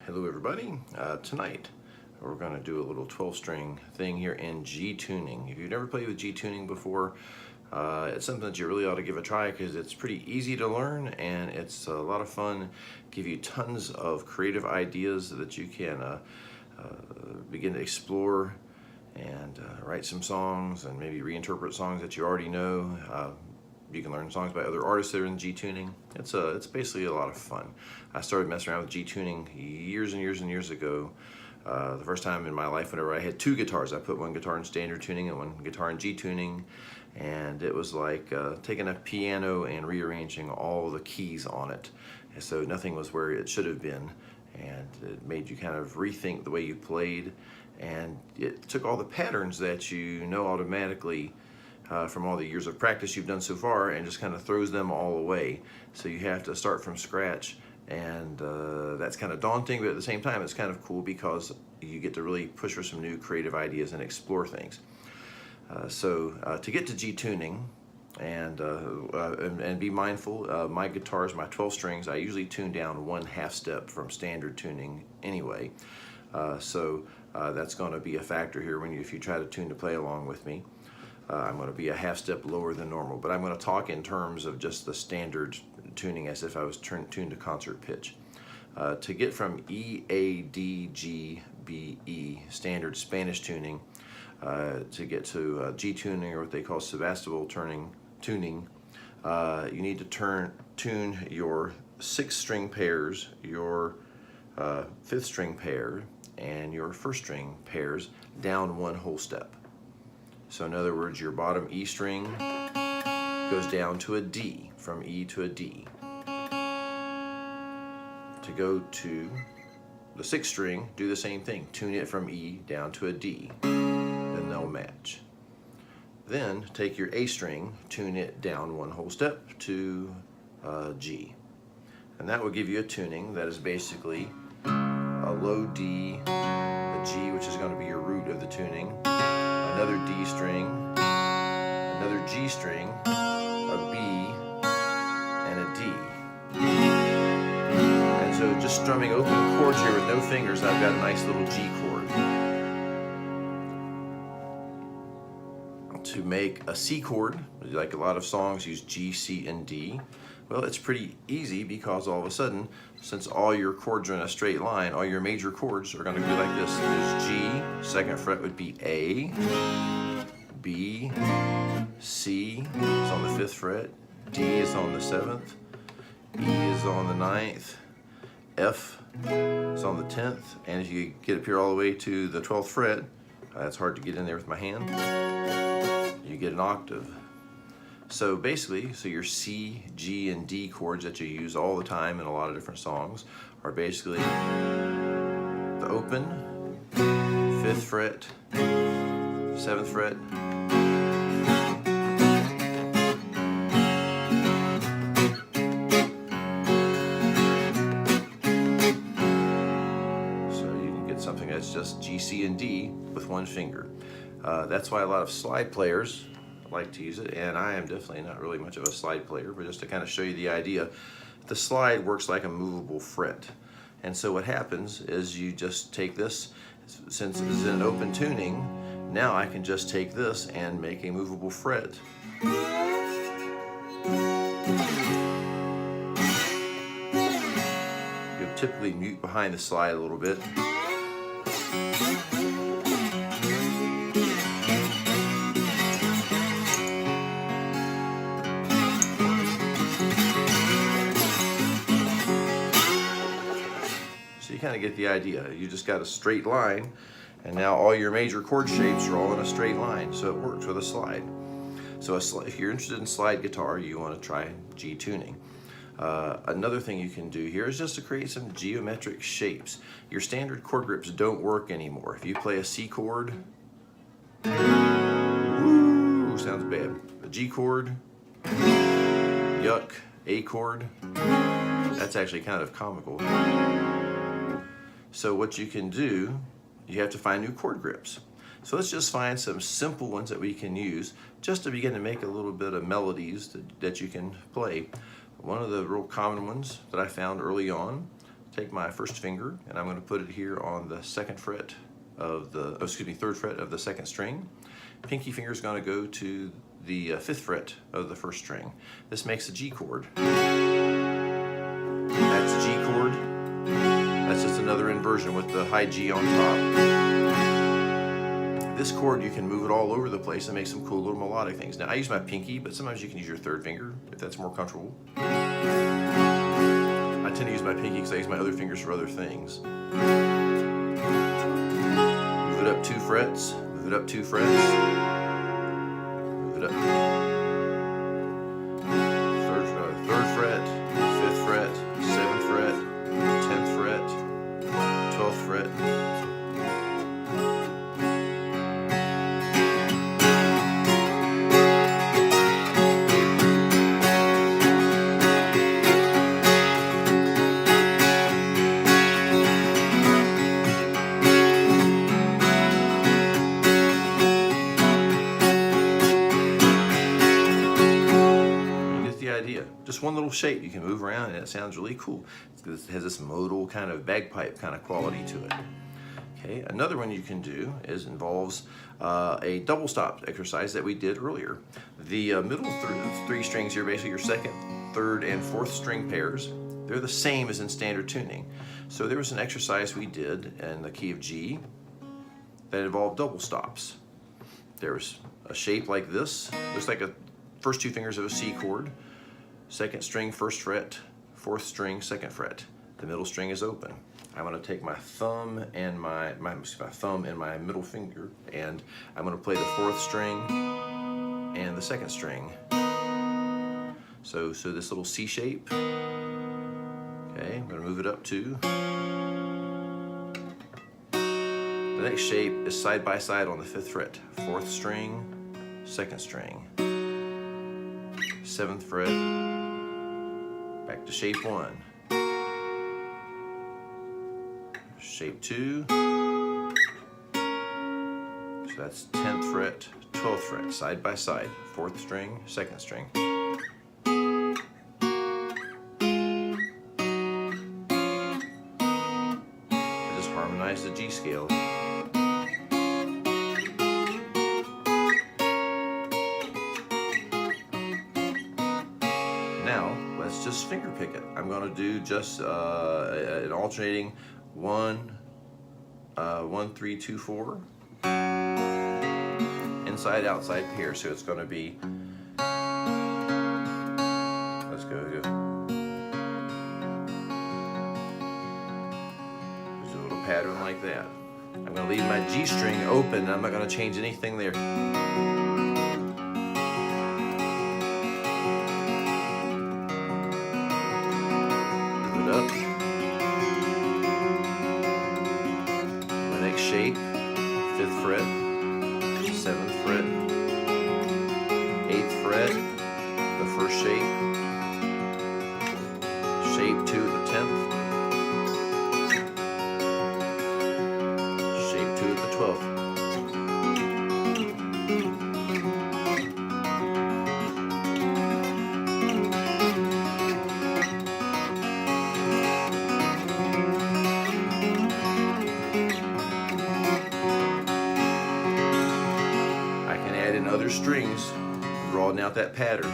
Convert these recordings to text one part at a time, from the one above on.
Hello everybody. Tonight we're going to do a little 12-string thing here in G tuning. If you've never played with G tuning before, it's something that you really ought to give a try because it's pretty easy to learn and it's a lot of fun. Give you tons of creative ideas that you can begin to explore and write some songs and maybe reinterpret songs that you already know. You can learn songs by other artists that are in G tuning. It's basically a lot of fun. I started messing around with G tuning years and years and years ago. The first time in my life, whenever I had two guitars, I put one guitar in standard tuning and one guitar in G tuning, and it was like taking a piano and rearranging all the keys on it, and so nothing was where it should have been, and it made you kind of rethink the way you played, and it took all the patterns that you know automatically from all the years of practice you've done so far and just kind of throws them all away. So you have to start from scratch, and that's kind of daunting, but at the same time it's kind of cool because you get to really push for some new creative ideas and explore things. So to get to G tuning and be mindful, my guitars, my 12 strings, I usually tune down 1/2 step from standard tuning anyway. So that's going to be a factor here if you try to tune to play along with me. I'm going to be a 1/2 step lower than normal, but I'm going to talk in terms of just the standard tuning as if I was tuned to concert pitch. To get from E, A, D, G, B, E, standard Spanish tuning, to get to G tuning, or what they call Sebastopol tuning, you need to tune your 6th string pairs, your 5th string pair, and your 1st string pairs down 1 whole step. So in other words, your bottom E string goes down to a D, from E to a D. To go to the 6th string, do the same thing. Tune it from E down to a D. Then they'll match. Then take your A string, tune it down 1 whole step to G. And that will give you a tuning that is basically a low D, a G, which is going to be your root of the tuning, another D string, another G string, a B, and a D. And so just strumming open chords here with no fingers, I've got a nice little G chord. To make a C chord, like a lot of songs use G, C, and D, well, it's pretty easy because all of a sudden, since all your chords are in a straight line, all your major chords are going to be like this. There's G, 2nd fret would be A, B, C is on the 5th fret, D is on the 7th, E is on the 9th, F is on the 10th, and if you get up here all the way to the 12th fret, that's hard to get in there with my hand, you get an octave. So basically, your C, G, and D chords that you use all the time in a lot of different songs are basically the open, 5th fret, 7th fret, so you can get something that's just G, C, and D with 1 finger. That's why a lot of slide players like to use it, and I am definitely not really much of a slide player, but just to kind of show you the idea, the slide works like a movable fret. And so what happens is you just take this, since it's in an open tuning, now I can just take this and make a movable fret. You'll typically mute behind the slide a little bit. You kind of get the idea. You just got a straight line, and now all your major chord shapes are all in a straight line, so it works with a slide. So if you're interested in slide guitar, you want to try G tuning. Another thing you can do here is just to create some geometric shapes. Your standard chord grips don't work anymore. If you play a C chord, woo, sounds bad. A G chord, yuck. A chord, that's actually kind of comical. So what you can do, you have to find new chord grips. So let's just find some simple ones that we can use just to begin to make a little bit of melodies that you can play. One of the real common ones that I found early on take my first finger and I'm going to put it here on the second fret of the, third fret of the second string. Pinky finger is going to go to the fifth fret of the first string. This makes a G chord. That's a G chord. That's just another inversion with the high G on top. This chord, you can move it all over the place and make some cool little melodic things. Now I use my pinky, but sometimes you can use your third finger if that's more comfortable. I tend to use my pinky because I use my other fingers for other things. Move it up 2 frets, move it up 2 frets, move it up. Third fret, 5th fret, 7th fret, 10th fret, 12th fret. Idea. Just one little shape you can move around and it sounds really cool. It has this modal kind of bagpipe kind of quality to it. Okay, another one you can do involves a double stop exercise that we did earlier. The middle three strings here, basically your second, third, and fourth string pairs, they're the same as in standard tuning. So there was an exercise we did in the key of G that involved double stops. There's a shape like this, looks like a first 2 fingers of a C chord. Second string, first fret, fourth string, second fret. The middle string is open. I'm going to take my thumb and my thumb and my middle finger, and I'm going to play the fourth string and the second string. So this little C shape. Okay, I'm going to move it up 2. The next shape is side by side on the 5th fret. Fourth string, second string, 7th fret. Back to shape 1. Shape 2. So that's 10th fret, 12th fret, side by side. 4th string, second string. I just harmonize the G scale. Now, let's just finger pick it. I'm going to do just an alternating 1, 1, 3, 2, 4. Inside, outside pair. So it's going to be, let's go. There's a little pattern like that. I'm going to leave my G string open. I'm not going to change anything there. Up. The next shape, 5th fret, 7th fret, 8th fret, the first shape, shape 2 at the 10th, shape 2 at the 12th. Other strings, broaden out that pattern.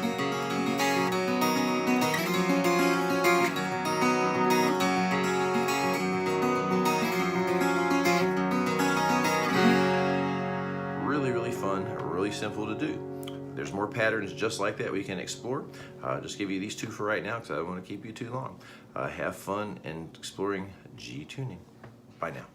Really fun, really simple to do. There's more patterns just like that we can explore. Just give you these 2 for right now because I don't want to keep you too long. Have fun in exploring G tuning. Bye now.